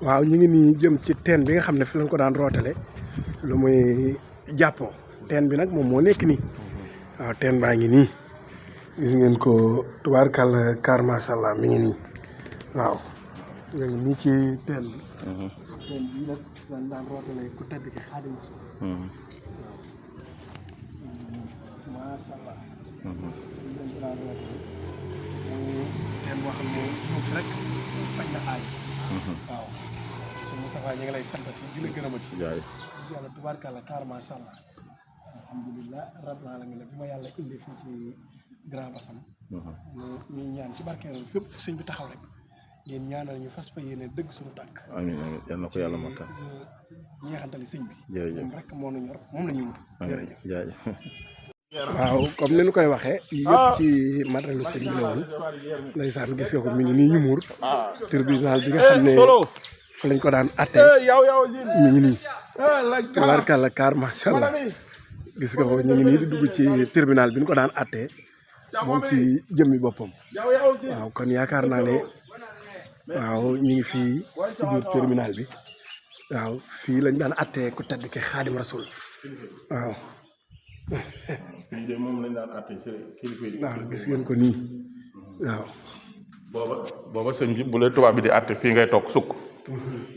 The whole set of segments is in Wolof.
waaw ñu ngi nii jëm ci teen bi nga xam ne fi lañ ko daan rootale lu muy jàppoo teen bi nag moom moo nekk nii waaw teen baa ngi nii gis ngeen ko tubaarkàlla kaar macha allah mi ngi nii waaw ñu ngi nii ci teen bi. teen bi nag lañ daan rootale ku tedd ki Xaadimu Rasuul. waaw macha allah. ñu ko daan rootale muy teen boo xam ne ñëw fi rek faj na aaj. waaw sëñ Moustapha ñu ngi lay sant di la gërëmati. jaay yàlla tubaarkàlla kaar macha allah alhamdulilah rabbil alamin bi ma yàlla indi fii ci Grand Bassam. ñuy ñaan ci barkeelu fépp sëñ bi taxaw rek ngeen ñaanal ñu fas fa yéene dëgg suñu tànk. amiin amiin yal na ko yàlla moo tax ñeexantali sëñ bi. jërëjëf moom rek moo nu ñor moom la ñuy wut. jërëjëf jaajëf. waaw comme ni ñu koy waxee yëpp ci matérielu sëñ bi la woon ndeysaan gis nga ko mi ngi nii ñu muur tribunal bi nga xam ne fa lañ ko daan atte mi ngi nii tabaarkàlla kaar macha allah gis nga ko ñu ngi nii di dugg ci tribunal bi ñu ko daan atte moom ci jëmmi boppam waaw kon yaakaar naa ne waaw ñu ngi fii ci biir tribunal bi waaw fii lañ daan atte ku tedd ki Xaadim Rasul waaw fii de moom lañ daan àtte ci kilifa yi. waaw gis ngeen ko nii waaw. booba sëñ bi bu la tubaab bi di àtte fii ngay toog sukk.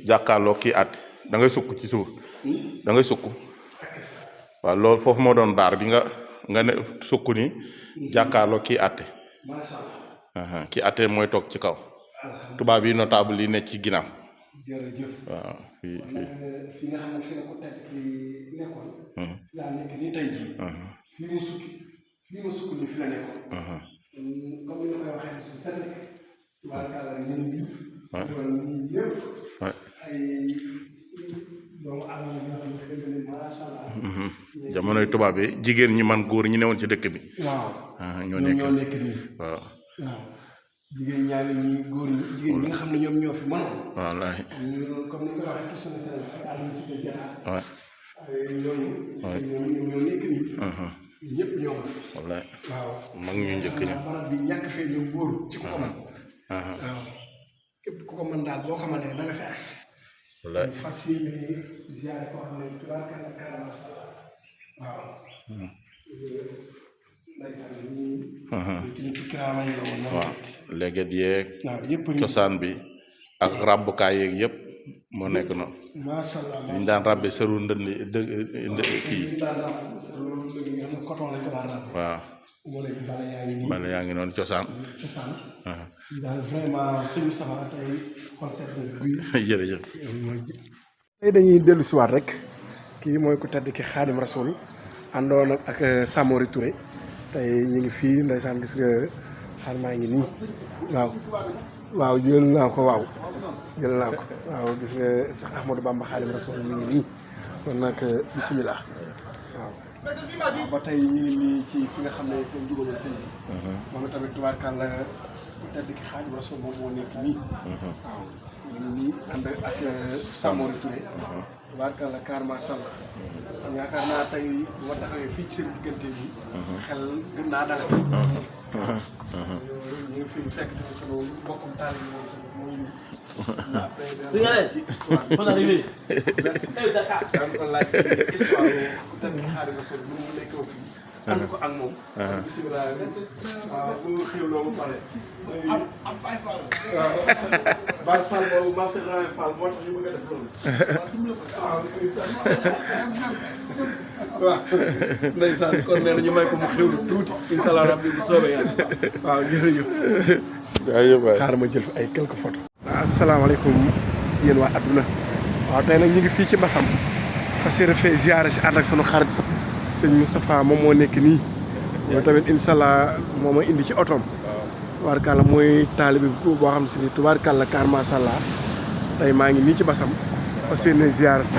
jàkkaarloo kii àtte da ngay sukk ci suuf da ngay sukk waaw loolu foofu moo doon daar bi nga ne sukk ni jàkkaarloo kii àtte. kii àtte mooy toog ci kaw. tubaab yi notable yi ne ci ginnaaw. jërëjëf waaw fii nga xam ne fi la ko tedd ki nekkoon. fi laa nekk nii tey jii. fii ma sukk nii fi la nekkoon. comme ni ma koy waxee suñu sëñ bi. tubaarkàlla ñun ñii. loolu ñii yëpp. ay doomu aadama yi nga xam ne dëgg la macha allah. jamonoy tubaab yi jigéen ñi man góor ñi newoon ci dëkk bi. waaw ñoo nekk nii. waaw. jigéen ñaa ngi nii góor ñi jigéen ñi nga xam ne ñoom ñoo fi mënoon. wallaahi. comme ni nga ko waxee ci suñu sëñ bi ay administré jataar. waaw. ñooñu. ñoom ñoo nekk nii. ñëpp ñoo ko. wallaahi. waaw mag ñu njëkk ña. barab bi ñàkk fee ñoom góor ci ku ko mën. waaw képp ku ko mën daal boo ko mënee da nga fi agsi. wallaahi. fas yéene ziyaare koo xam ne tubaarkàlla kaar macha allah waaw. waaw léegi yeeg yëpp cosaan bi ak ràbbukaay yeeg yëpp moo nekk noonu. macha allah ñu daan ràbbe sëru ndënd kii. waaw. bale yaa ngi noonu cosaan. daal vraiment sëñ Moustapha tey concept bi. jërëjëf. tey dañuy dellu si waat rek kii mooy ku tedd ki Xaadim Rasul àndoon ak Samori Touré. tey ñu ngi fii ndeysaan gis nga xar maa ngi nii waaw jël naa ko waaw gis nga Cheikh Ahmadou Bamba Xaadim Rasul mi ngi nii kon nag bisimilah waaw ba tey ñu ngi nii ci fi nga xam ne fi ñu dugaloon sëñ bi moom tamit tubaarkàlla ku tedd ki Xaadim Rasul moom moo nekk nii waaw ñu ngi nii ànd ak Samori Touré tubaarkàlla kaar macha allah yaakaar naa tey bu ma taxawee fii ci seen diggante bi xel gën naa dara ñu ngi fi fekk tamit sunu mbokkum taal yi moom mooy nii après ci histoire merci daan ko laaj histoire ku tedd ki Xaadim Rasul mu nekkoo fii ànd ko ak moom bisimilah waaw bu xewloo ba pare am Baye Fall waaw Baye Fall boobu maam Cheikh Ibrahima Fall moo tax ñu bëgg a def loolu waaw ndeysaan kon nee na ñu may ko mu xewlu tuuti incha allah rabbi bu soobee yàlla waaw jërëjëf xaaral ma jël fi ay quelques photos waaw asalaamaaleykum yéen waa adduna waaw tey nag ñu ngi fii ci Bassam fas yéene fee ziare si ànd ak sunu xarit sëñ Moustapha moom moo nekk nii yow tamit incha allah moo ma indi ci otoom tubaarkàlla mooy taalibe boo xam si ni tubaarkàlla kaar macha allah tey maa ngi nii ci Bassam fas yéene ziar si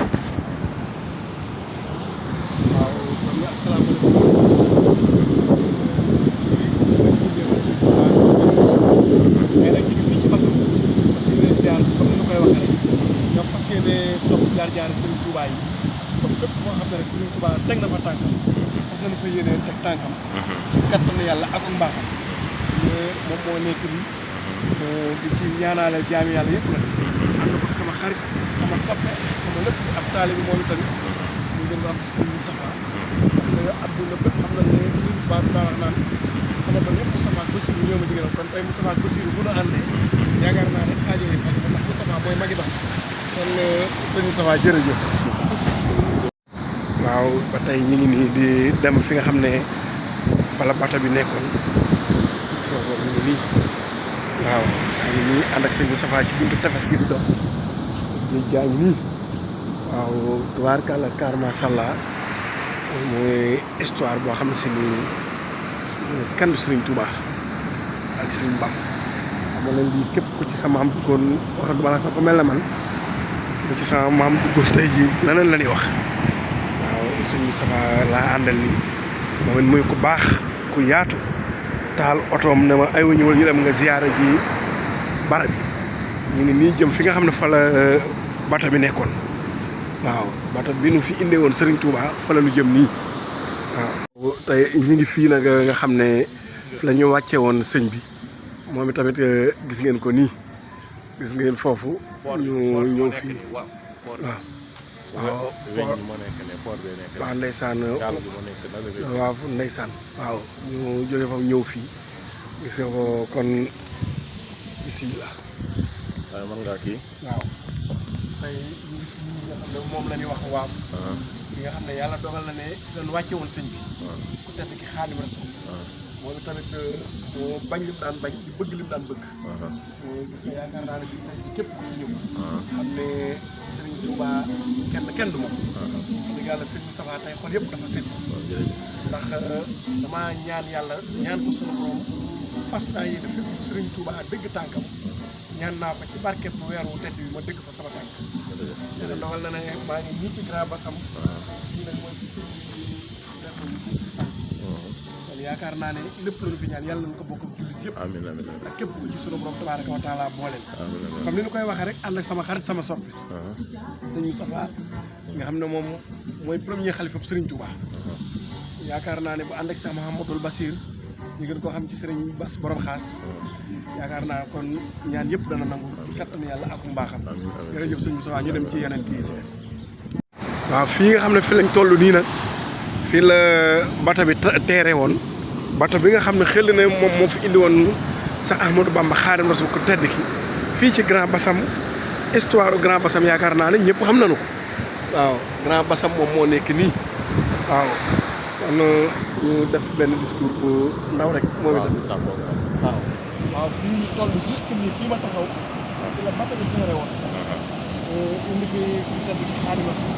waaw kon asalaamaaleykum tey nag ñu ngi fii ci Bassam fas yéene ziar si comme ni ma koy waxee rek nga fas yéene topp jaar-jaari Serigne Touba yi comme fépp moo xam ne rek Serigne Touba teg na fa tànkam fas nañu fa yéene teg tànkam ci kattanu yàlla ak mbaaxam moom moo nekk nii di ci ñaanalal jaami yàlla yëpp nag ànd ko sama xarit sama soppe sama lépp ab taalibe moom tamit ñu gën ko am ci Serigne Moustapha ndax adduna bépp xam nañ ne Serigne Touba daa wax naan sama doom yëpp Moustapha ak Bassirou ñoo ma digal kon tey Moustapha ak Bassirou bu nu àndee yaakaar naa ne aajo yi faj ndax Moustapha mooy magi bas kon sëñ Moustapha jërëjëf. waaw ba tey ñu ngi nii di dem fi nga xam ne fa la bata bi nekkoon soo ko ñu ngi nii waaw maa ngi nii ànd ak sëñ Moustapha ci buntu tefes gi di dox ñu gaa ngi nii waaw tubaarkàlla kaar macha allah mooy histoire boo xam ne si nii kenn du Serigne Touba ak Serigne Bamba xam nga lii képp ku ci sa maam duggoon waxatu ma la sax ko mel na man ku ci sama maam duggoon tey jii leneen la ñuy wax waaw sëñ Moustapha laa àndal nii moom it muy ku baax ku yaatu taal otoom ne ma aywa ñëwal ñu dem nga ziyaara ji barab bi ñu ngi nii jëm fi nga xam ne fa la bata bi nekkoon waaw bata bi nu fi indee woon Serigne Touba fa la nu jëm nii waaw. tey ñu ngi fii nag nga xam ne la ñu wàcce woon sëñ bi moom itamit gis ngeen ko nii gis ngeen foofu ñu ñëw fii waaw waaw waaw ndeysaan waaw ndeysaan waaw ñu jóge foofu ñëw fii gis nga ko kon bisimilah waaye mën ngaa kii waaw tey ñu nga xam ne moom la ñuy wax waaf ki nga xam ne yàlla dogal na ne dañu wàcce woon sëñ bi ku tedd ki Xaadimu Rasuul moom tamit bañ lim daan bañ di bëgg lim daan bëgg gis nga yaakaar naa ne fii tey képp ku fi ñëw xam ne Serigne Touba kenn du moom dëgg yàlla Serigne Moustapha tey xol yëpp dafa set ndax dama ñaan yàlla ñaan ko sunu borom fas naa yéene fépp fu Serigne Touba dëgg tànkam ñaan naa ko ci barkeb bu weer wu tedd bi ma dëgg fa sama tànk yàlla dogal na ne maa ngi nii ci Grand Bassam fii nag mooy ci yaakaar naa ne lépp lu ñu fi ñaan yàlla nañu ko bokk ak jullit yëpp amiin amiin ak képp ku ci sunu borom tabaaraka wa taala booleel comme ni ñu koy waxee rek ànd ak sama xarit sama soppi sëñ Moustapha nga xam ne moom mooy premier xalifa Serigne Touba yaakaar naa ne bu ànd ak Cheikh Mouhamadoul Bassir ñu gën koo xam ci Serigne Bass borom xaas yaakaar naa kon ñaan yëpp dana nangu ci kattanu yàlla ak mbaaxam jërëjëf sëñ Moustapha ñu dem ci yeneen kii ci des waaw fii nga xam ne fi lañ toll nii nag fii la bata bi teere woon bata bi nga xam ne xel ne moom moo fi indi woon sax Ahmadou Bamba Xaadimu Rasuul ko tedd ki fii ci Grand Bassam histoire Grand Bassam yaakaar naa ne ñëpp xam nañu ko waaw Grand Bassam moom moo nekk nii waaw kon ñu def benn discours bu ndaw rek moom itam waaw waaw fii ñu toll juste nii fii ma taxaw fii la bata bi teere woon indi fi tedd ki Xaadimu Rasuul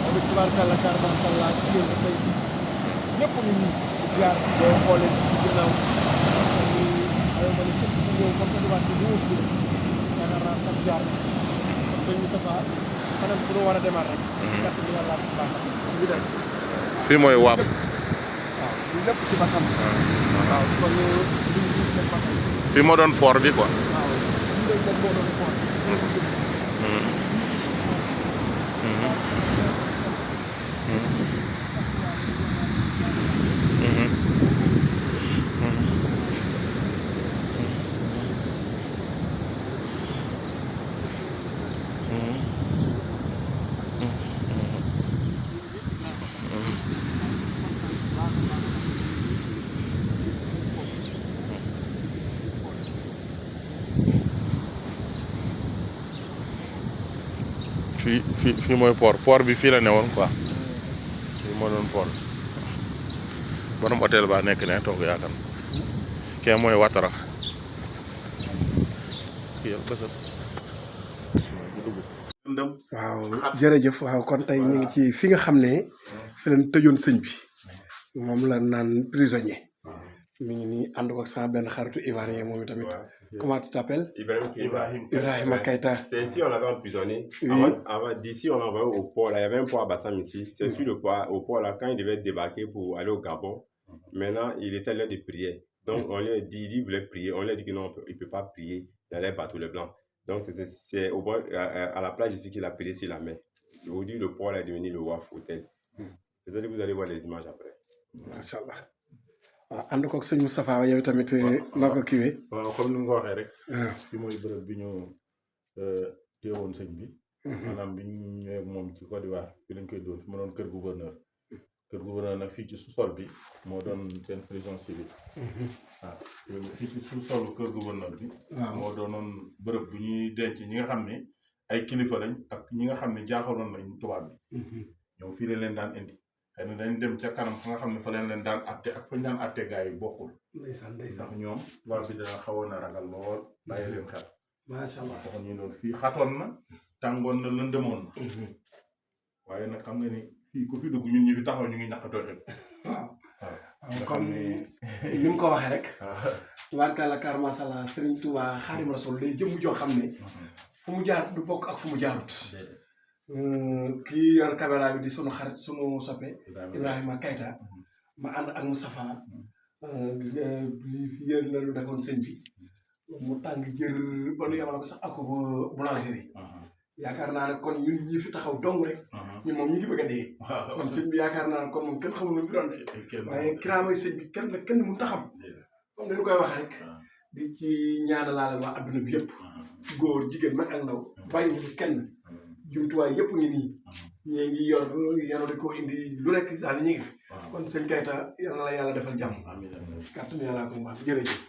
moom it tubaarkàlla kaar macha allah ci yéen ba tey ñëpp ñu ngi ziar boo xoolee ci ginnaaw ay ma ne képp ku ñëw comme que ci ñëw fi yaakaar naa sax jaar kon sëñ Moustapha fanam fu ñu war a demaat rek gàtt bi yàlla bu baax ñu dem fii mooy waaf waaw ñu lépp ci Bassam waaw kon ñu dem Bassam fii moo doon port bi quoi waaw ñu dem moo doon port fii mooy port bi fii la newoon quoi fii moo doon port borom hôtel ba nekk ne toog yaakaar kee mooy Watara kii ak bësat waaw jërëjëf waaw kon tey ñu ngi ci fi nga xam ne fi leen tëjoon sëñ bi moom la naan prisonnier mi ngi nii ànd ak sama benn xaritu ivoirien moom tamit comment tu t'appelles? Ibrahima Keita. C'est ici on l'avait emprisonné. Oui. Avant d'ici on l'envoyait au port. Là. Il y avait un port à Bassam ici. C'est sur le port, au port là quand il devait débarquer pour aller au Gabon. Maintenant il était l'heure de prière. Donc on lui a dit, il voulait prier. On lui a dit que non, il ne peut pas prier dans les bateaux les blancs. Donc, c'est au bord, à la plage ici qu'il a appelé sur la mer. Aujourd'hui, le port est devenu le WAF Hotel. Peut-être que vous allez voir les images après. macha allah waaw ànd koog sëñ Moustapha yow tamit noo ko kiiwee. waaw comme ni nga ko waxee rek. waaw fi mooy bërëb bi ñu teewoon sëñ bi. maanaam bi ñu ñëwee moom ci Côte d'Ivoire fi lañ koy doon fi ma doon kër gouverneur. kër gouverneur nag fii ci sous-sol bi moo doon seen prison civile. waaw fii ci sous-solu kër gouverneur bi. waaw moo doonoon bërëb bu ñuy denc ñi nga xam ne ay kilifa lañ ak ñi nga xam ne jaaxaloon nañ tubaab bi. ñoom fii lañ leen daan indi. xëy na dañ dem ca kanam fa nga xam ne fa leen daan atte ak fa ñu daan atte gars yi bokkul. ndeysaan ndax ndeysaan ñoom tubaab bi dana xawoon a ragal lool bàyyi leen xel. macha allah. waxoon ñu doon fii xatoon na tàngoon na lëndëmoon na. waaye nag xam nga ni fii ku fi dugg ñun ñu fi taxaw ñu ngi ñàkkatoo xel. waaw waaw comme ni mu ko waxee rek. tubaarkàlla kàr macha allah Serigne Touba Xaadim Rasul day jëmm joo xam ne fu mu jaar du bokk ak fu mu jaarut. kii yor caméra bi di sunu xarit sunu soppe Ibrahima Keita ma ànd ak Moustapha gis nga lii fi yéen la ñu defoon sëñ bi mu tàng jër ba nu yemale ko sax ak boulangerie yaakaar naa ne kon ñun ñii fi taxaw dong rek ñun moom ñu ngi bëgg a dee kon sëñ bi yaakaar naa ne kon moom kenn xamul nu mu fi doon de waaye kiraamay sëñ bi kenn mënut a xam comme dañu koy wax rek di ci ñaanalaale waa adduna bi yëpp góor jigéen mag ak ndaw bàyyiwuñu kenn jumtuwaay yëpp ngi nii ñii ngi yor yeno di ko indi lu nekk daal ñu ngi fi kon sëñ Keita yal na la yàlla defal jàmm kàttanu yàlla ko mu baax jërëjëf